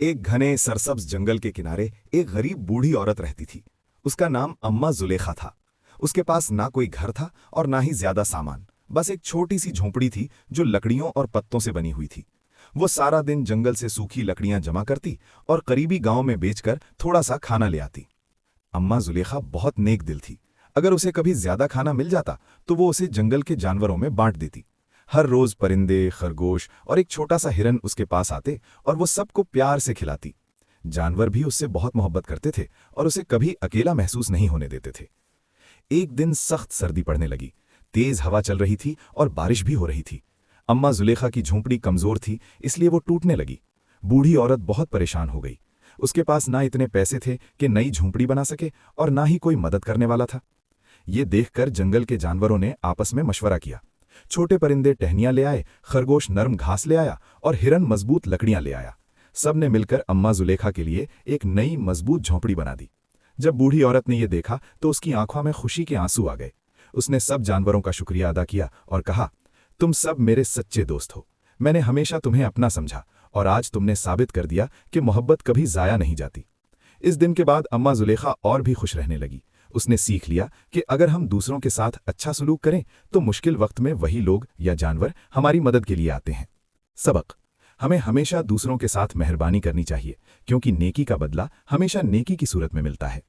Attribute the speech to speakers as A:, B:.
A: एक घने सरसब्ज जंगल के किनारे एक गरीब बूढ़ी औरत रहती थी। उसका नाम अम्मा जुलेखा था। उसके पास ना कोई घर था और ना ही ज्यादा सामान, बस एक छोटी सी झोंपड़ी थी जो लकड़ियों और पत्तों से बनी हुई थी। वो सारा दिन जंगल से सूखी लकड़ियां जमा करती और करीबी गांव में बेचकर थोड़ा सा खाना ले आती। अम्मा जुलेखा बहुत नेक दिल थी। अगर उसे कभी ज्यादा खाना मिल जाता तो वो उसे जंगल के जानवरों में बांट देती। हर रोज परिंदे, खरगोश और एक छोटा सा हिरन उसके पास आते और वो सबको प्यार से खिलाती। जानवर भी उससे बहुत मोहब्बत करते थे और उसे कभी अकेला महसूस नहीं होने देते थे। एक दिन सख्त सर्दी पड़ने लगी। तेज हवा चल रही थी और बारिश भी हो रही थी। अम्मा जुलेखा की झोंपड़ी कमजोर थी, इसलिए वो टूटने लगी। बूढ़ी औरत बहुत परेशान हो गई। उसके पास ना इतने पैसे थे कि नई झोंपड़ी बना सके और ना ही कोई मदद करने वाला था। ये देखकर जंगल के जानवरों ने आपस में मशवरा किया। छोटे परिंदे टहनियां ले आए, खरगोश नरम घास ले आया और हिरन मजबूत लकड़ियां ले आया। सब ने मिलकर अम्मा जुलेखा के लिए एक नई मजबूत झोंपड़ी बना दी। जब बूढ़ी औरत ने यह देखा तो उसकी आंखों में खुशी के आंसू आ गए। उसने सब जानवरों का शुक्रिया अदा किया और कहा, तुम सब मेरे सच्चे दोस्त हो। मैंने हमेशा तुम्हें अपना समझा और आज तुमने साबित कर दिया कि मोहब्बत कभी जाया नहीं जाती। इस दिन के बाद अम्मा जुलेखा और भी खुश रहने लगी। उसने सीख लिया कि अगर हम दूसरों के साथ अच्छा सलूक करें तो मुश्किल वक्त में वही लोग या जानवर हमारी मदद के लिए आते हैं। सबक: हमें हमेशा दूसरों के साथ मेहरबानी करनी चाहिए, क्योंकि नेकी का बदला हमेशा नेकी की सूरत में मिलता है।